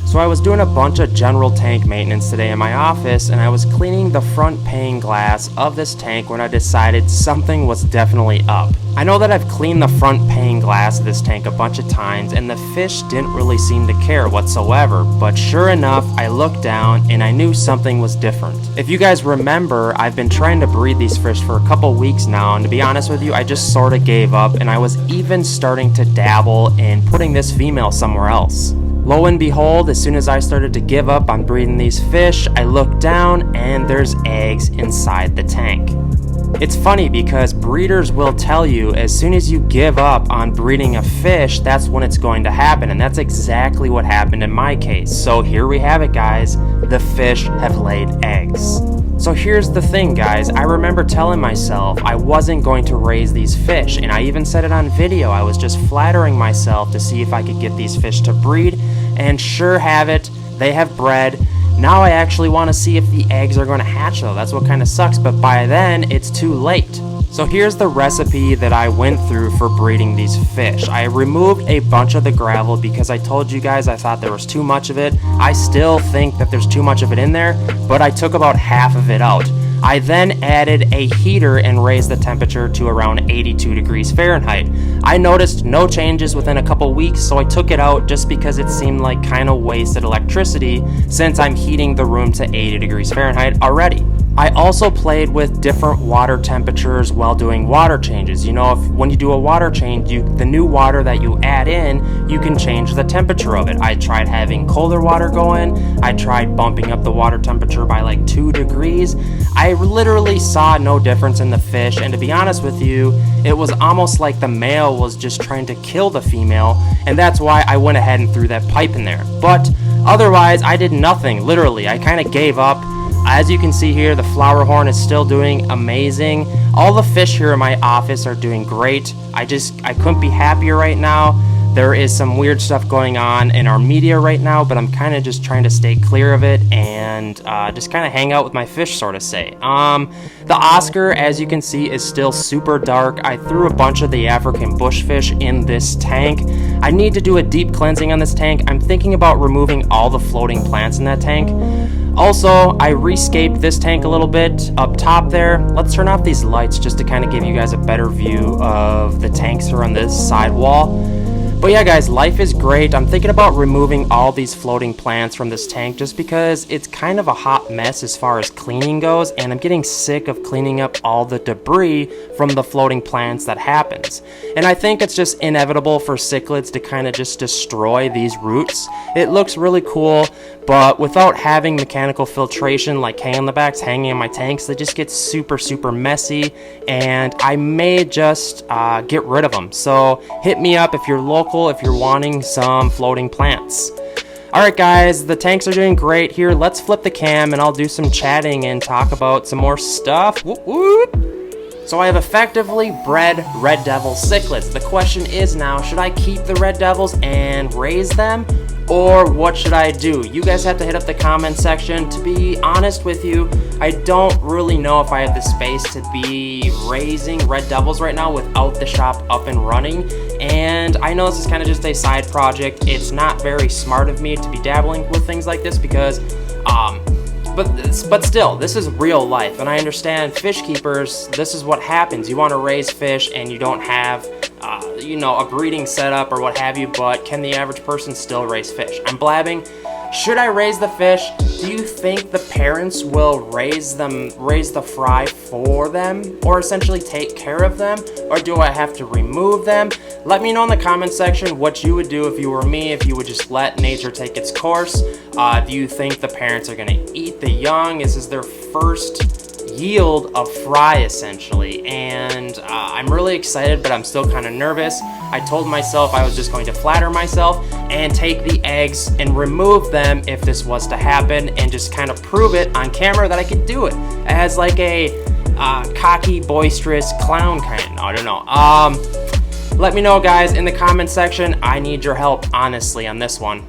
So I was doing a bunch of general tank maintenance today in my office, and I was cleaning the front pane glass of this tank when I decided something was definitely up. I know that I've cleaned the front pane glass of this tank a bunch of times, and the fish didn't really seem to care whatsoever, but sure enough, I looked down and I knew something was different. If you guys remember, I've been trying to breed these fish for a couple weeks now, and to be honest with you, I just sort of gave up, and I was even starting to dabble in putting this female somewhere else. Lo and behold, as soon as I started to give up on breeding these fish, I looked down and there's eggs inside the tank. It's funny because breeders will tell you as soon as you give up on breeding a fish, that's when it's going to happen, and that's exactly what happened in my case. So here we have it, guys. The fish have laid eggs. So here's the thing, guys. I remember telling myself I wasn't going to raise these fish, and I even said it on video. I was just flattering myself to see if I could get these fish to breed, and sure have it, they have bred. Now I actually want to see if the eggs are going to hatch though. That's what kind of sucks, but by then it's too late. So here's the recipe that I went through for breeding these fish. I removed a bunch of the gravel because I told you guys I thought there was too much of it. I still think that there's too much of it in there, but I took about half of it out. I then added a heater and raised the temperature to around 82 degrees Fahrenheit. I noticed no changes within a couple weeks, so I took it out just because it seemed like kind of wasted electricity since I'm heating the room to 80 degrees Fahrenheit already. I also played with different water temperatures while doing water changes. You know, when you do a water change, the new water that you add in, you can change the temperature of it. I tried having colder water go in. I tried bumping up the water temperature by like 2 degrees. I literally saw no difference in the fish, and to be honest with you, it was almost like the male was just trying to kill the female, and that's why I went ahead and threw that pipe in there. But otherwise, I did nothing. Literally, I kind of gave up. As you can see here, the flower horn is still doing amazing. All the fish here in my office are doing great. I couldn't be happier right now. There is some weird stuff going on in our media right now, but I'm kind of just trying to stay clear of it and just kind of hang out with my fish, sort of say. The Oscar, as you can see, is still super dark. I threw a bunch of the African bushfish in this tank. I need to do a deep cleansing on this tank. I'm thinking about removing all the floating plants in that tank. Also, I rescaped this tank a little bit up top there. Let's turn off these lights just to kind of give you guys a better view of the tanks that are on this side wall. But yeah, guys, life is great. I'm thinking about removing all these floating plants from this tank just because it's kind of a hot mess as far as cleaning goes, and I'm getting sick of cleaning up all the debris from the floating plants that happens. And I think it's just inevitable for cichlids to kind of just destroy these roots. It looks really cool, but without having mechanical filtration like hang-on-the-backs hanging in my tanks, they just get super, super messy, and I may just get rid of them. So hit me up if you're local, if you're wanting some floating plants. Alright guys, the tanks are doing great here. Let's flip the cam and I'll do some chatting and talk about some more stuff. Whoop, whoop. So I have effectively bred red devil cichlids. The question is now, should I keep the red devils and raise them? Or what should I do? You guys have to hit up the comment section. To be honest with you, I don't really know if I have the space to be raising red devils right now without the shop up and running. And I know this is kind of just a side project. It's not very smart of me to be dabbling with things like this because, but still, this is real life. And I understand fish keepers, this is what happens. You want to raise fish and you don't have a breeding setup or what have you, but can the average person still raise fish? I'm blabbing. Should I raise the fish? Do you think the parents will raise the fry for them, or essentially take care of them, or do I have to remove them? Let me know in the comment section what you would do if you were me, if you would just let nature take its course. Do you think the parents are gonna eat the young? This is their first yield of fry essentially, and I'm really excited, but I'm still kind of nervous. I told myself I was just going to flatter myself and take the eggs and remove them if this was to happen, and just kind of prove it on camera that I could do it as like a cocky, boisterous clown kind. I don't know. Let me know guys in the comment section. I need your help honestly on this one.